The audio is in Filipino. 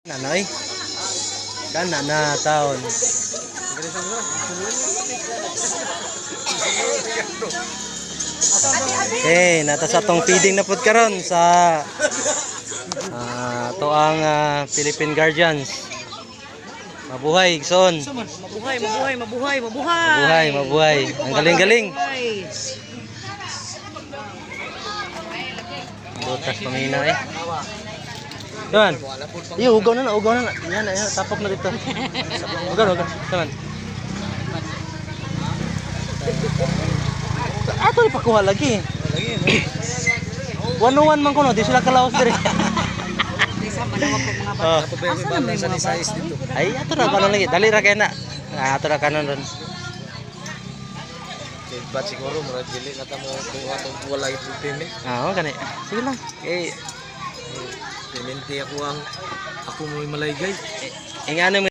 Nanay, kana na taon. Nata sa tong feeding na pud karon sa to ang Philippine Guardians. Mabuhay, Igsoon. Mabuhay. Ang galing-galing. Butas pamina eh. Yan. Iyo, ugaw na. Yan, tapok na dito. Ugaw. Taman. Ato ni pakuha lagi. 101 man kuno, di sila kalaos dire. Ay, ato na kanon lagi. Dali ra kay na. Ato na kanon ron. Ba't siguro mura dili na tamo kung atong wala itong payment. Oo, gani. Sige lang. Payment ako mo maligay. Ingano